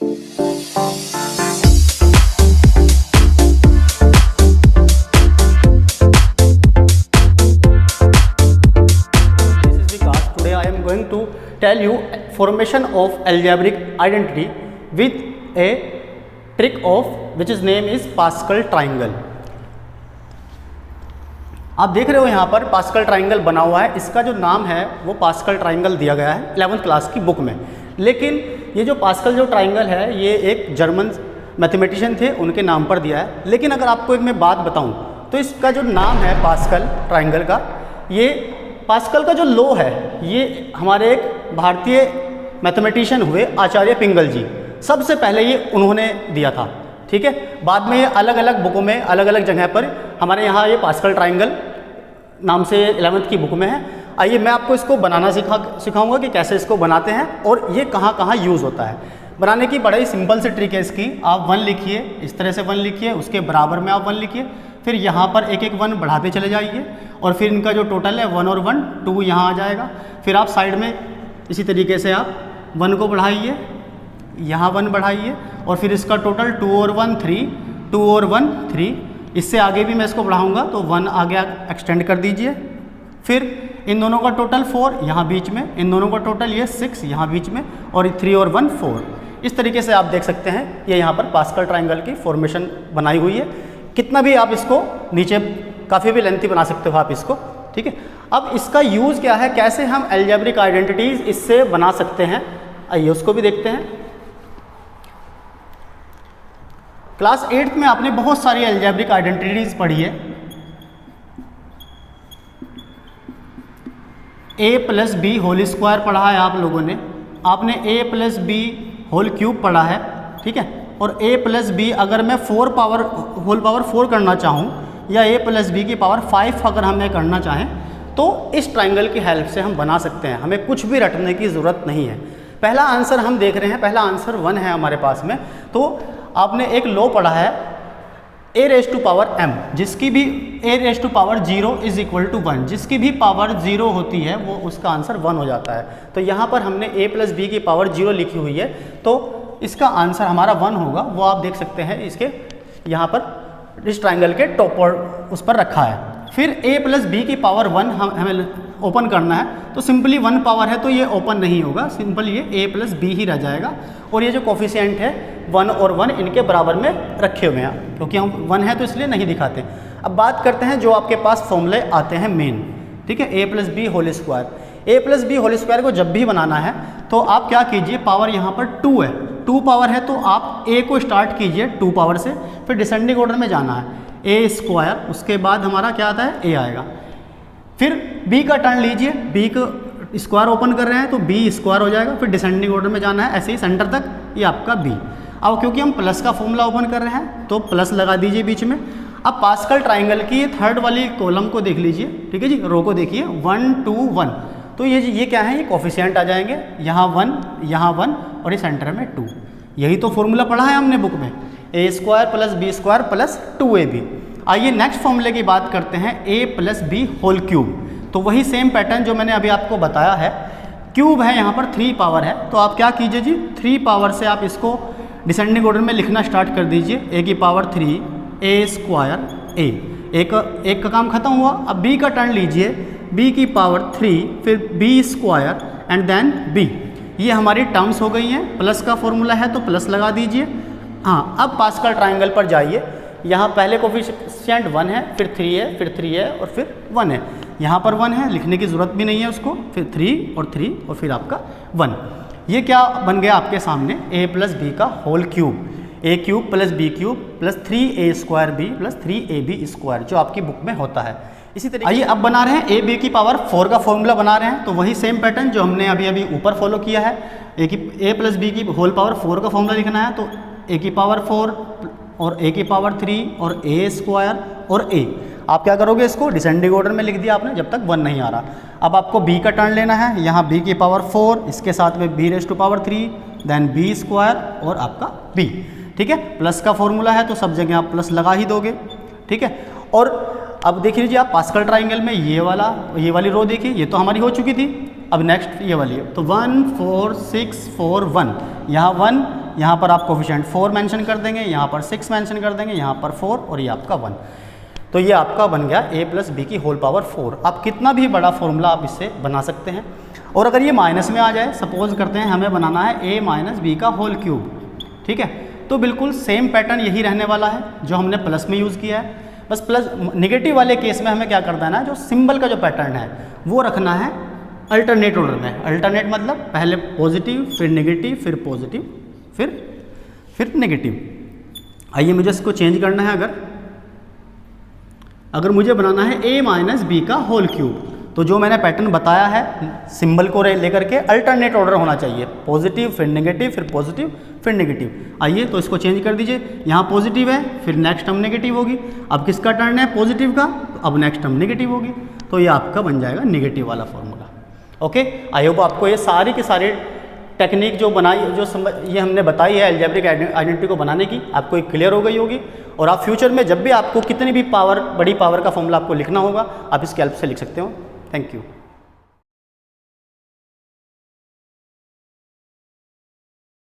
Going to tell you formation of algebraic identity with a trick of which is name is Pascal triangle। आप देख रहे हो यहाँ पर पास्कल ट्राइंगल बना हुआ है। इसका जो नाम है वो पास्कल ट्राइंगल दिया गया है 11th क्लास की बुक में। लेकिन ये जो पास्कल जो ट्राइंगल है ये एक जर्मन मैथमेटिशियन थे, उनके नाम पर दिया है। लेकिन अगर आपको एक मैं बात बताऊँ तो इसका जो नाम है पास्कल ट्राइंगल का, ये पास्कल का जो लॉ है ये हमारे एक भारतीय मैथमेटिशियन हुए आचार्य पिंगल जी, सबसे पहले ये उन्होंने दिया था। ठीक है, बाद में ये अलग अलग बुकों में अलग अलग जगह पर हमारे यहाँ ये पास्कल ट्राइंगल नाम से 11th की बुक में है। आइए मैं आपको इसको बनाना सिखाऊंगा कि कैसे इसको बनाते हैं और ये कहाँ कहाँ यूज़ होता है। बनाने की बड़ा ही सिंपल सी ट्रिक है इसकी। आप 1 लिखिए, इस तरह से 1 लिखिए, उसके बराबर में आप 1 लिखिए, फिर यहाँ पर एक एक 1 बढ़ाते चले जाइए और फिर इनका जो टोटल है 1 और 1 2 यहाँ आ जाएगा। फिर आप साइड में इसी तरीके से आप 1 को बढ़ाइए, यहाँ 1 बढ़ाइए और फिर इसका टोटल 2 और 1 3, 2 और 1 3। इससे आगे भी मैं इसको बढ़ाऊँगा तो 1 आगे एक्सटेंड कर दीजिए। फिर इन दोनों का टोटल 4 यहाँ बीच में, इन दोनों का टोटल ये 6 यहाँ बीच में और 3 और 1 4। इस तरीके से आप देख सकते हैं ये यहाँ पर पास्कल ट्राइंगल की फॉर्मेशन बनाई हुई है। कितना भी आप इसको नीचे काफ़ी भी लेंथी बना सकते हो आप इसको। ठीक है, अब इसका यूज़ क्या है, कैसे हम अलजेब्रिक आइडेंटिटीज़ इससे बना सकते हैं, आइए उसको भी देखते हैं। क्लास 8th में आपने बहुत सारी अलजेब्रिक आइडेंटिटीज़ पढ़ी है। a plus B whole square पढ़ा है आप लोगों ने, आपने a plus B whole cube पढ़ा है। ठीक है, और a प्लस बी अगर मैं होल पावर 4 करना चाहूँ या a प्लस बी की पावर 5 अगर हमें करना चाहें तो इस ट्राइंगल की हेल्प से हम बना सकते हैं। हमें कुछ भी रटने की ज़रूरत नहीं है। पहला आंसर हम देख रहे हैं, पहला आंसर 1 है हमारे पास में। तो आपने एक लॉ पढ़ा है a raise to power m, जिसकी भी a raise to power 0 is equal to 1, जिसकी भी पावर 0 होती है वो उसका आंसर 1 हो जाता है। तो यहाँ पर हमने a प्लस बी की पावर 0 लिखी हुई है तो इसका आंसर हमारा 1 होगा। वो आप देख सकते हैं इसके यहाँ पर इस ट्राइंगल के टॉप पर उस पर रखा है। फिर a प्लस बी की पावर 1 हमें ओपन करना है तो सिंपली 1 पावर है तो ये ओपन नहीं होगा, सिंपल ये a प्लस बी ही रह जाएगा। और ये जो कोफिशिएंट है 1 और 1 इनके बराबर में रखे हुए हैं, क्योंकि हम 1 है तो इसलिए नहीं दिखाते। अब बात करते हैं जो आपके पास फॉर्मूले आते हैं मेन। ठीक है, a plus B whole square, a plus B whole square को जब भी बनाना है तो आप क्या कीजिए, पावर यहाँ पर 2 है, 2 पावर है तो आप a को स्टार्ट कीजिए 2 पावर से, फिर डिसेंडिंग ऑर्डर में जाना है a स्क्वायर, उसके बाद हमारा क्या आता है a आएगा। फिर b का टर्न लीजिए, b को स्क्वायर ओपन कर रहे हैं तो b स्क्वायर हो जाएगा, फिर डिसेंडिंग ऑर्डर में जाना है ऐसे ही सेंटर तक, ये आपका b। अब क्योंकि हम प्लस का फॉर्मूला ओपन कर रहे हैं तो प्लस लगा दीजिए बीच में। अब पास्कल ट्राइंगल की थर्ड वाली कॉलम को देख लीजिए, ठीक है जी, रो को देखिए 1 2 1, तो ये क्या है, ये कोफिशिएंट आ जाएंगे, यहाँ 1 यहाँ 1 और ये सेंटर में 2। यही तो फॉर्मूला पढ़ा है हमने बुक में, a square plus B square plus 2ab। आइए नेक्स्ट फॉर्मूले की बात करते हैं, a plus B whole cube. तो वही सेम पैटर्न जो मैंने अभी आपको बताया है, क्यूब है यहाँ पर 3 पावर है तो आप क्या कीजिए जी, 3 पावर से आप इसको डिसेंडिंग ऑर्डर में लिखना स्टार्ट कर दीजिए, a की पावर 3 a स्क्वायर a, एक का काम खत्म हुआ। अब b का टर्न लीजिए, b की पावर 3 फिर b square and then b। ये हमारी टर्म्स हो गई हैं, प्लस का फॉर्मूला है तो प्लस लगा दीजिए। हाँ, अब पास्कल ट्राइंगल पर जाइए, यहाँ पहले कोफिशिएंट 1 है, फिर 3 है, फिर 3 है और फिर 1 है। यहाँ पर 1 है, लिखने की ज़रूरत भी नहीं है उसको, फिर 3 और फिर आपका 1। ये क्या बन गया आपके सामने, a प्लस बी का whole cube, a cube plus b cube plus 3a square b plus 3ab square, जो आपकी बुक में होता है। इसी तरीके आइए अब बना रहे हैं a b की पावर 4 का फॉर्मूला बना रहे हैं। तो वही सेम पैटर्न जो हमने अभी ऊपर फॉलो किया है, a प्लस बी की होल पावर 4 का फॉर्मूला लिखना है तो a की पावर 4 और a की पावर 3 और a स्क्वायर और a। आप क्या करोगे, इसको डिसेंडिंग ऑर्डर में लिख दिया आपने जब तक 1 नहीं आ रहा। अब आपको b का टर्न लेना है, यहाँ b की पावर 4, इसके साथ में b raise to power 3 then b square और आपका b। ठीक है, प्लस का फॉर्मूला है तो सब जगह आप प्लस लगा ही दोगे। ठीक है, और अब देख लीजिए आप पास्कल ट्राइंगल में ये वाली रो देखिए, ये तो हमारी हो चुकी थी। अब नेक्स्ट ये वाली है तो 1 4 6 4 1, यहाँ 1 यहाँ पर आप कोफिशिएंट 4 मेंशन कर देंगे, यहाँ पर 6 मेंशन कर देंगे, यहाँ पर 4 और ये आपका 1। तो ये आपका बन गया a प्लस बी की होल पावर 4। आप कितना भी बड़ा फॉर्मूला आप इससे बना सकते हैं। और अगर ये माइनस में आ जाए, सपोज करते हैं हमें बनाना है a माइनस बी का होल क्यूब, ठीक है, तो बिल्कुल सेम पैटर्न यही रहने वाला है जो हमने प्लस में यूज़ किया है। बस प्लस नेगेटिव वाले केस में हमें क्या करना है ना, जो सिंबल का जो पैटर्न है वो रखना है अल्टरनेट ऑर्डर में। अल्टरनेट मतलब पहले पॉजिटिव, फिर नेगेटिव, फिर पॉजिटिव, फिर नेगेटिव। आइए मुझे इसको चेंज करना है। अगर मुझे बनाना है a माइनस बी का होल क्यूब, तो जो मैंने पैटर्न बताया है सिंबल को लेकर के अल्टरनेट ऑर्डर होना चाहिए, पॉजिटिव फिर नेगेटिव फिर पॉजिटिव फिर नेगेटिव। आइए तो इसको चेंज कर दीजिए, यहाँ पॉजिटिव है फिर नेक्स्ट टर्म नेगेटिव होगी। अब किसका टर्न है पॉजिटिव का, तो अब नेक्स्ट टर्म नेगेटिव होगी, तो ये आपका बन जाएगा नेगेटिव वाला फॉर्मूला। ओके, आई होप आपको ये सारी की सारी टेक्निक जो बनाई, ये हमने बताई है अलजेब्रिक आइडेंटिटी को बनाने की, आपको एक क्लियर हो गई होगी। और आप फ्यूचर में जब भी आपको कितनी भी बड़ी पावर का फॉर्मूला आपको लिखना होगा, आप इसकी हेल्प से लिख सकते हो। Thank you.